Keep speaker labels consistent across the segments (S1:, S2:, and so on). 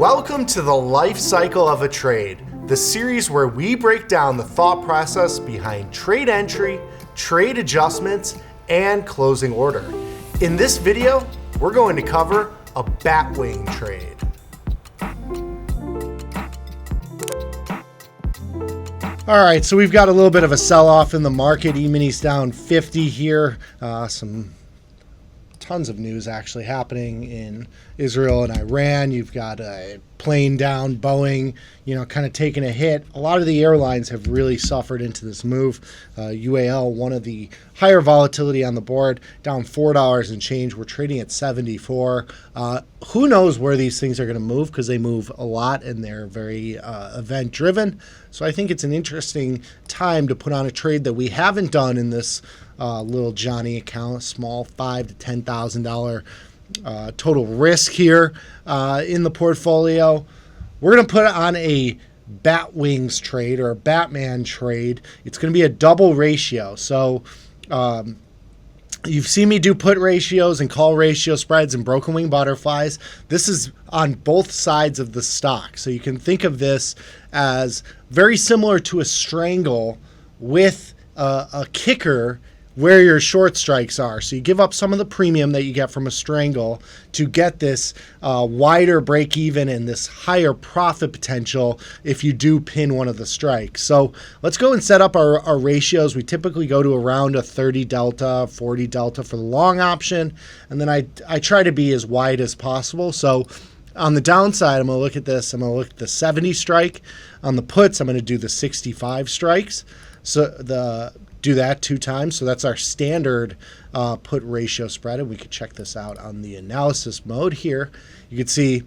S1: Welcome to the life cycle of a trade, the series where we break down the thought process behind trade entry, trade adjustments, and closing order. In this video, we're going to cover a batwing trade. All right, so we've got a little bit of a sell-off in the market. E-minis down 50 here. Tons of news actually happening in Israel and Iran. You've got a plane down, Boeing, kind of taking a hit. A lot of the airlines have really suffered into this move. UAL, one of the higher volatility on the board, down $4 and change. We're trading at 74. Who knows where these things are going to move, because they move a lot and they're very event driven. So I think it's an interesting time to put on a trade that we haven't done in this little Johnny account, small $5,000 to $10,000 total risk here in the portfolio. We're going to put on a Batwings trade or a Batman trade. It's going to be a double ratio. So you've seen me do put ratios and call ratio spreads and broken wing butterflies. This is on both sides of the stock. So you can think of this as very similar to a strangle with a kicker where your short strikes are. So you give up some of the premium that you get from a strangle to get this wider break even and this higher profit potential if you do pin one of the strikes. So let's go and set up our ratios. We typically go to around a 30 delta, 40 delta for the long option. And then I try to be as wide as possible. So on the downside, I'm going to look at this. I'm going to look at the 70 strike. On the puts, I'm going to do the 65 strikes. So do that 2 times. So that's our standard put ratio spread. And we could check this out on the analysis mode here. You can see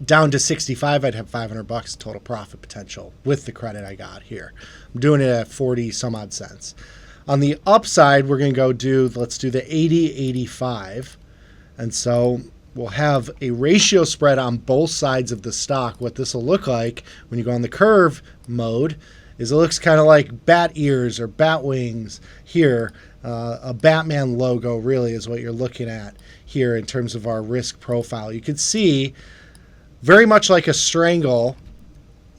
S1: down to 65, I'd have $500 total profit potential with the credit I got here. I'm doing it at 40 some odd cents. On the upside, we're going to go let's do the 80-85. And so we'll have a ratio spread on both sides of the stock. What this will look like when you go on the curve mode is it looks kind of like bat ears or bat wings here. A Batman logo really is what you're looking at here in terms of our risk profile. You can see very much like a strangle,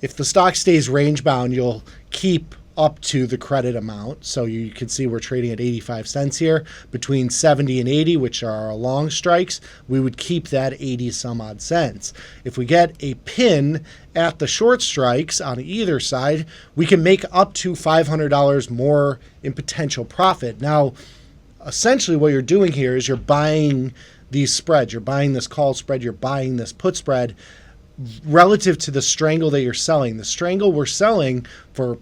S1: if the stock stays range bound, you'll keep up to the credit amount. So you can see we're trading at 85 cents here. Between 70 and 80, which are our long strikes, we would keep that 80 some odd cents. If we get a pin at the short strikes on either side, we can make up to $500 more in potential profit. Now, essentially what you're doing here is you're buying these spreads. You're buying this call spread. You're buying this put spread relative to the strangle that you're selling. The strangle we're selling for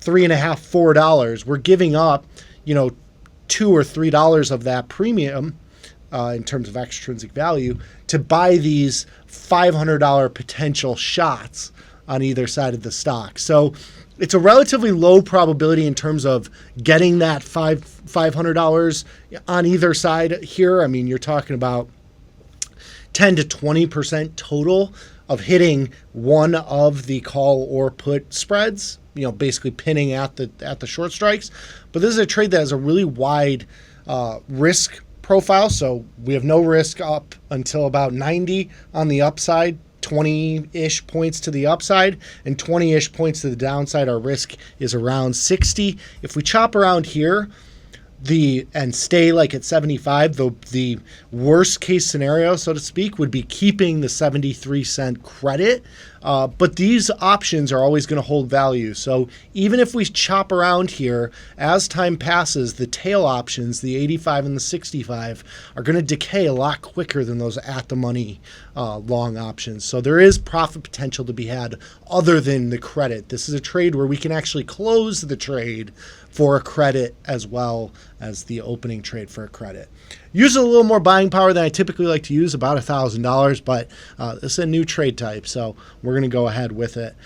S1: $3.50, $4. We're giving up, $2 or $3 of that premium in terms of extrinsic value to buy these $500 potential shots on either side of the stock. So it's a relatively low probability in terms of getting that $500 on either side here. I mean, you're talking about 10 to 20% total of hitting one of the call or put spreads, basically pinning at the short strikes. But this is a trade that has a really wide risk profile. So we have no risk up until about 90 on the upside, 20-ish points to the upside, and 20-ish points to the downside. Our risk is around 60. If we chop around here and stay like at 75, the worst case scenario, so to speak, would be keeping the 73-cent credit. But these options are always going to hold value. So even if we chop around here, as time passes, the tail options, the 85 and the 65, are going to decay a lot quicker than those at-the-money long options. So there is profit potential to be had other than the credit. This is a trade where we can actually close the trade for a credit as well as the opening trade for a credit. Use a little more buying power than I typically like to use, about $1,000, but this is a new trade type, so we're going to go ahead with it.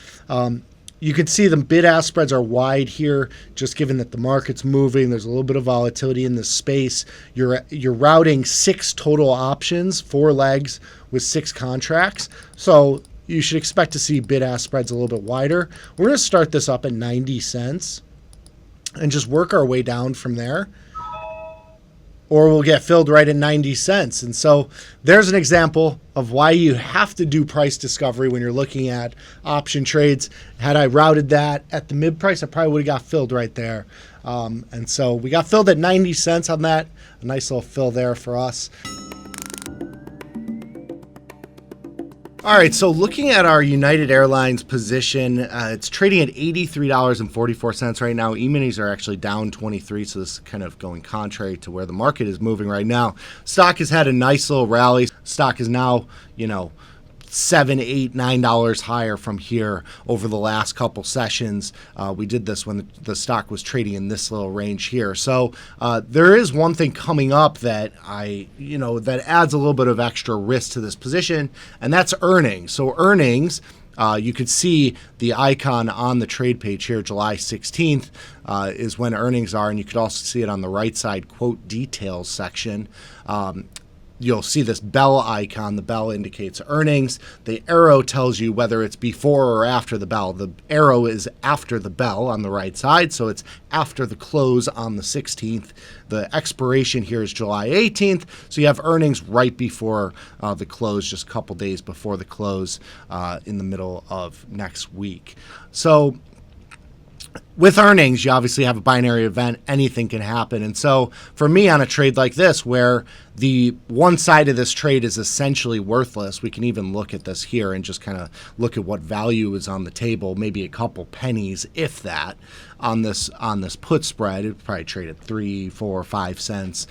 S1: You can see the bid-ask spreads are wide here, just given that the market's moving. There's a little bit of volatility in this space. You're routing 6 total options, 4 legs with 6 contracts, so you should expect to see bid-ask spreads a little bit wider. We're going to start this up at 90 cents and just work our way down from there. or will get filled right at 90 cents. And so there's an example of why you have to do price discovery when you're looking at option trades. Had I routed that at the mid price, I probably would have got filled right there. And so we got filled at 90 cents on that. A nice little fill there for us. All right, so looking at our United Airlines position, it's trading at $83.44 right now. E-minis are actually down 23, so this is kind of going contrary to where the market is moving right now. Stock has had a nice little rally. Stock is now, $7, $8, $9 higher from here over the last couple sessions. We did this when the stock was trading in this little range here. So there is one thing coming up that that adds a little bit of extra risk to this position, and that's earnings. So earnings, you could see the icon on the trade page here, July 16th is when earnings are, and you could also see it on the right side, quote, details section. You'll see this bell icon. The bell indicates earnings. The arrow tells you whether it's before or after the bell. The arrow is after the bell on the right side, so it's after the close on the 16th. The expiration here is July 18th, so you have earnings right before the close, just a couple days before the close in the middle of next week. So with earnings, you obviously have a binary event. Anything can happen. And so for me on a trade like this, where the one side of this trade is essentially worthless, we can even look at this here and just kind of look at what value is on the table, maybe a couple pennies, if that, on this put spread. It would probably trade at 3, 4, 5 cents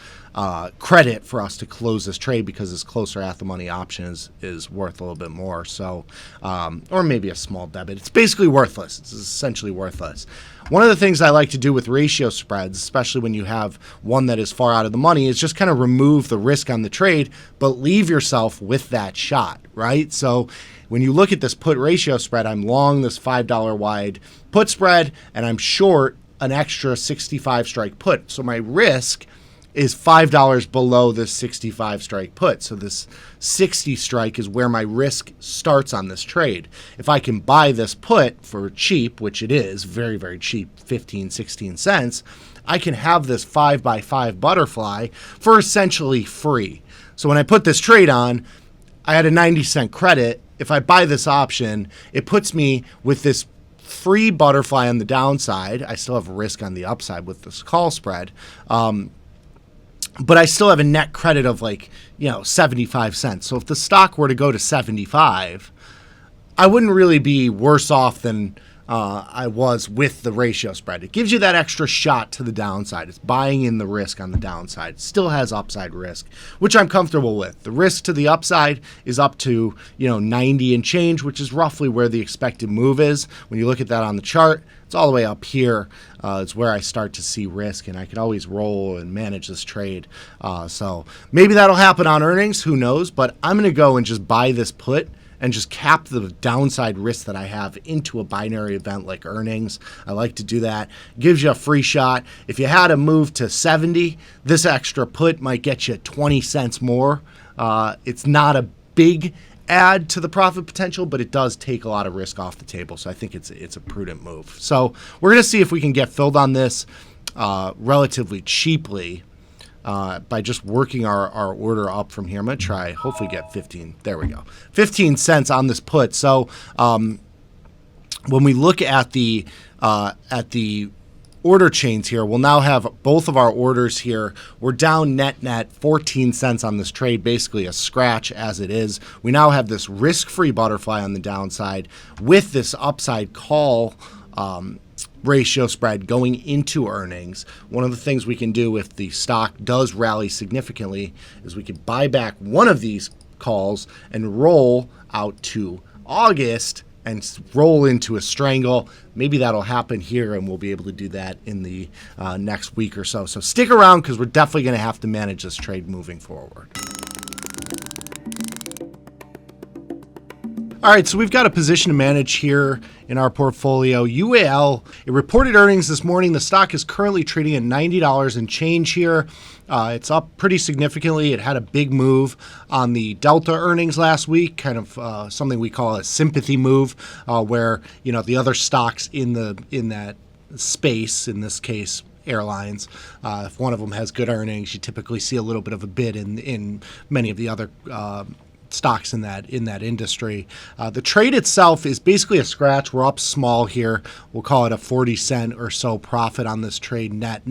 S1: credit for us to close this trade, because this closer at the money option is worth a little bit more. So, or maybe a small debit. It's basically worthless. It's essentially worthless. One of the things I like to do with ratio spreads, especially when you have one that is far out of the money, is just kind of remove the risk on the trade, but leave yourself with that shot, right? So when you look at this put ratio spread, I'm long this $5 wide put spread, and I'm short an extra 65 strike put. So my risk is $5 below this 65 strike put. So this 60 strike is where my risk starts on this trade. If I can buy this put for cheap, which it is, very, very cheap, 15, 16 cents, I can have this 5x5 butterfly for essentially free. So when I put this trade on, I had a 90-cent credit. If I buy this option, it puts me with this free butterfly on the downside. I still have risk on the upside with this call spread. But I still have a net credit of 75 cents. So if the stock were to go to 75, I wouldn't really be worse off than I was with the ratio spread. It gives you that extra shot to the downside. It's buying in the risk on the downside. It still has upside risk, which I'm comfortable with. The risk to the upside is up to 90 and change, which is roughly where the expected move is. When you look at that on the chart, it's all the way up here. It's where I start to see risk, and I can always roll and manage this trade. So maybe that'll happen on earnings. Who knows? But I'm going to go and just buy this put and just cap the downside risk that I have into a binary event like earnings. I like to do that. Gives you a free shot. If you had a move to 70, this extra put might get you 20 cents more. It's not a big add to the profit potential, but it does take a lot of risk off the table. So I think it's a prudent move. So we're going to see if we can get filled on this relatively cheaply by just working our order up from here. I'm going to try, hopefully get 15. There we go. 15 cents on this put. So when we look at the order chains here, we'll now have both of our orders here. We're down net 14 cents on this trade, basically a scratch as it is. We now have this risk-free butterfly on the downside with this upside call ratio spread going into earnings. One of the things we can do if the stock does rally significantly is we can buy back one of these calls and roll out to August and roll into a strangle. Maybe that'll happen here, and we'll be able to do that in the next week or so. So stick around, because we're definitely going to have to manage this trade moving forward. All right, so we've got a position to manage here in our portfolio. UAL, it reported earnings this morning. The stock is currently trading at $90 and change here. It's up pretty significantly. It had a big move on the Delta earnings last week, kind of something we call a sympathy move, where the other stocks in that space, in this case airlines. If one of them has good earnings, you typically see a little bit of a bid in many of the other stocks in that industry. The trade itself is basically a scratch. We're up small here. We'll call it a 40 cent or so profit on this trade net.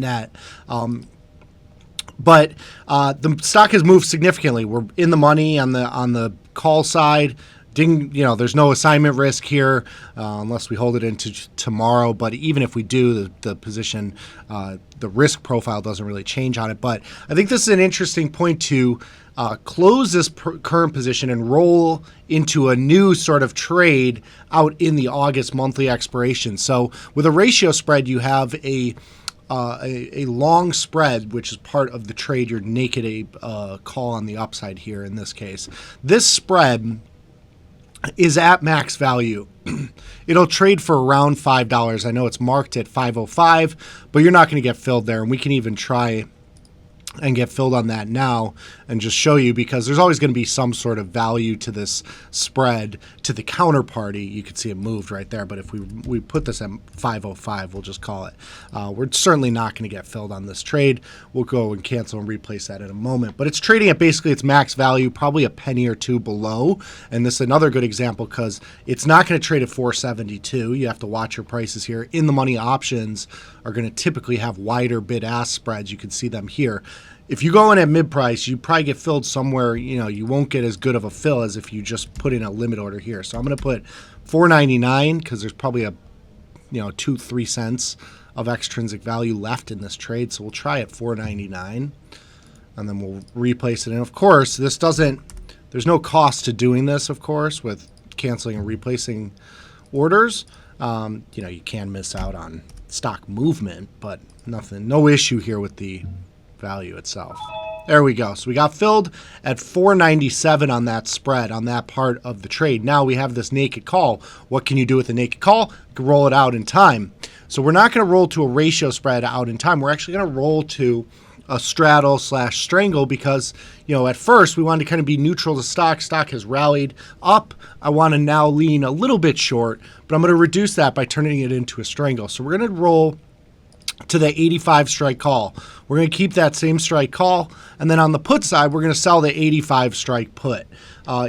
S1: But the stock has moved significantly. We're in the money on the call side. There's no assignment risk here unless we hold it into tomorrow. But even if we do, the position, the risk profile doesn't really change on it. But I think this is an interesting point to close this current position and roll into a new sort of trade out in the August monthly expiration. So with a ratio spread, you have a long spread, which is part of the trade. You're naked a call on the upside here in this case. This spread is at max value. It'll trade for around $5. I know it's marked at 5.05, but you're not going to get filled there. And we can even try and get filled on that now and just show you, because there's always going to be some sort of value to this spread to the counterparty. You can see it moved right there, but if we put this at 5.05, we'll just call it. We're certainly not going to get filled on this trade. We'll go and cancel and replace that in a moment, but it's trading at basically its max value, probably a penny or two below. And this is another good example because it's not going to trade at 472. You have to watch your prices here. In the money options are going to typically have wider bid-ask spreads. You can see them here. If you go in at mid-price, you probably get filled somewhere, you won't get as good of a fill as if you just put in a limit order here. So I'm going to put $4.99 because there's probably a, 2-3 cents of extrinsic value left in this trade. So we'll try at $4.99 and then we'll replace it. And of course, there's no cost to doing this, of course, with canceling and replacing orders. You can miss out on stock movement, but no issue here with the value itself. There we go. So we got filled at 497 on that spread, on that part of the trade. Now we have this naked call. What can you do with a naked call? You can roll it out in time. So we're not going to roll to a ratio spread out in time. We're actually going to roll to a straddle / strangle because, at first we wanted to kind of be neutral to stock. Stock has rallied up. I want to now lean a little bit short, but I'm going to reduce that by turning it into a strangle. So we're going to roll to the 85 strike call. We're going to keep that same strike call, and then on the put side, we're going to sell the 85 strike put.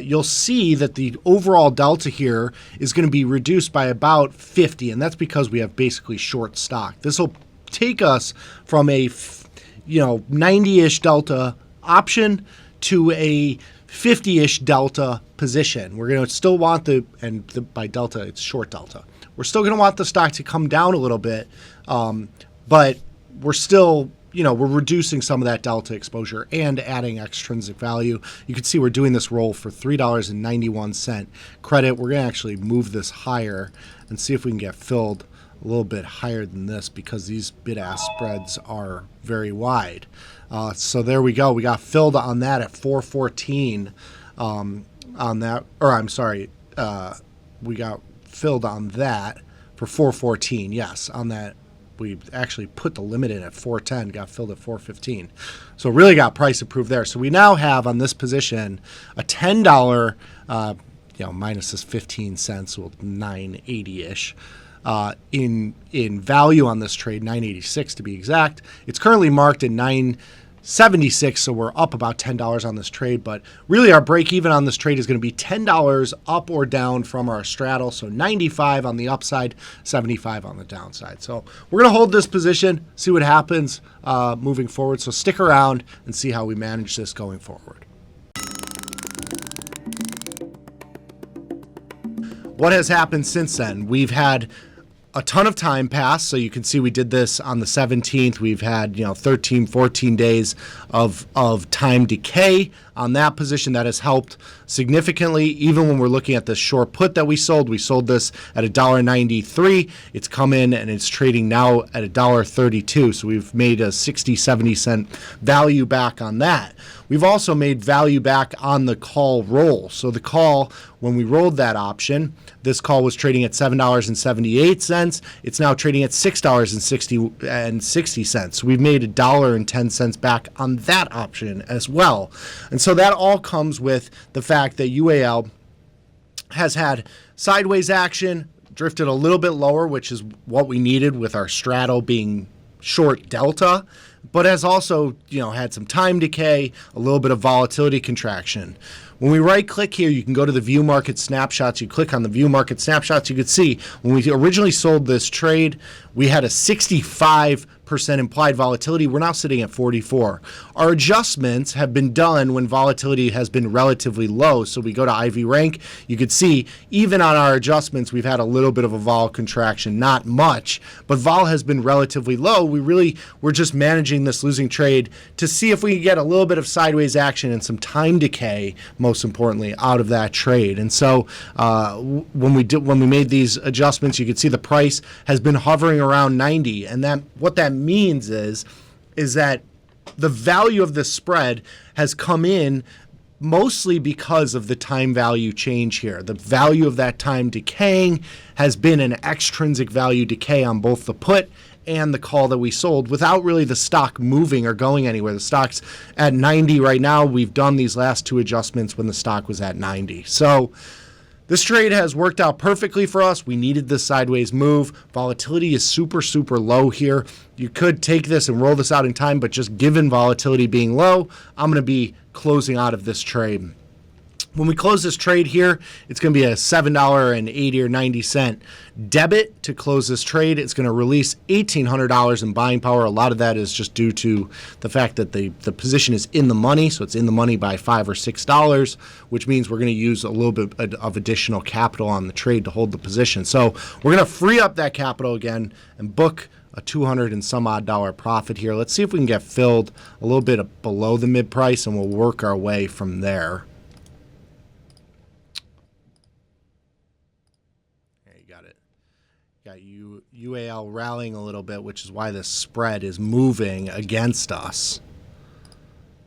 S1: You'll see that the overall delta here is going to be reduced by about 50, and that's because we have basically short stock. This will take us from a 90-ish delta option to a 50-ish delta position. We're going to still want by delta, it's short delta. We're still going to want the stock to come down a little bit, but we're still, we're reducing some of that delta exposure and adding extrinsic value. You can see we're doing this roll for $3.91 credit. We're going to actually move this higher and see if we can get filled a little bit higher than this because these bid-ask spreads are very wide. So there we go. We got filled on that at 414 on that, or I'm sorry, we got filled on that for 414. Yes, on that. We actually put the limit in at 410, got filled at 415. So really got price approved there. So we now have on this position a $10, minus this 15 cents, so $9.80-ish. In value on this trade, $9.86 to be exact. It's currently marked at $9.76, so we're up about $10 on this trade, but really our break even on this trade is going to be $10 up or down from our straddle, so 95 on the upside, 75 on the downside. So we're going to hold this position, see what happens moving forward, so stick around and see how we manage this going forward. What has happened since then? We've had a ton of time pass. So you can see we did this on the 17th. We've had, 13, 14 days of time decay on that position. That has helped significantly. Even when we're looking at the short put that we sold this at $1.93. It's come in and it's trading now at $1.32. So we've made a 60, 70 cent value back on that. We've also made value back on the call roll. So the call, when we rolled that option, this call was trading at $7.78. It's now trading at $6.60. So we've made $1.10 back on that option as well. And so that all comes with the fact that UAL has had sideways action, drifted a little bit lower, which is what we needed with our straddle being short delta, but has also, had some time decay, a little bit of volatility contraction. When we right click here, you can go to the view market snapshots. You click on the view market snapshots. You can see when we originally sold this trade, we had a 65% implied volatility. We're now sitting at 44. Our adjustments have been done when volatility has been relatively low. So we go to IV rank. You could see even on our adjustments, we've had a little bit of a vol contraction, not much, but vol has been relatively low. We're just managing this losing trade to see if we can get a little bit of sideways action and some time decay, most importantly, out of that trade. And so when we made these adjustments, you could see the price has been hovering around 90, and what that means is that the value of the spread has come in mostly because of the time value change here. The value of that time decaying has been an extrinsic value decay on both the put and the call that we sold without really the stock moving or going anywhere. The stock's at 90 right now. We've done these last two adjustments when the stock was at 90. So this trade has worked out perfectly for us. We needed this sideways move. Volatility is super, super low here. You could take this and roll this out in time, but just given volatility being low, I'm going to be closing out of this trade. When we close this trade here, it's going to be a $7.80 or 90 debit to close this trade. It's going to release $1,800 in buying power. A lot of that is just due to the fact that the position is in the money, so it's in the money by $5 or $6, which means we're going to use a little bit of additional capital on the trade to hold the position. So we're going to free up that capital again and book a $200 and some odd profit here. Let's see if we can get filled a little bit below the mid price, and we'll work our way from there. Got UAL rallying a little bit, which is why the spread is moving against us.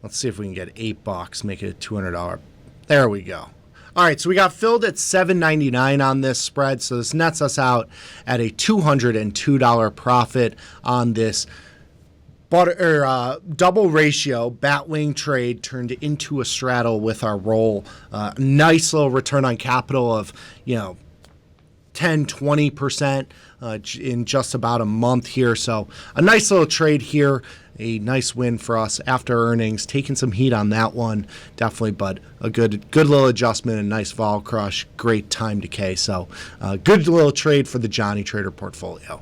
S1: Let's see if we can get $8, make it a $200. There we go. All right, so we got filled at $7.99 on this spread, so this nets us out at a $202 profit on this double ratio batwing trade turned into a straddle with our roll. Nice little return on capital of 10-20% in just about a month here. So a nice little trade here, a nice win for us after earnings. Taking some heat on that one, definitely, but a good little adjustment and nice vol crush. Great time decay. So good little trade for the Johnny Trader portfolio.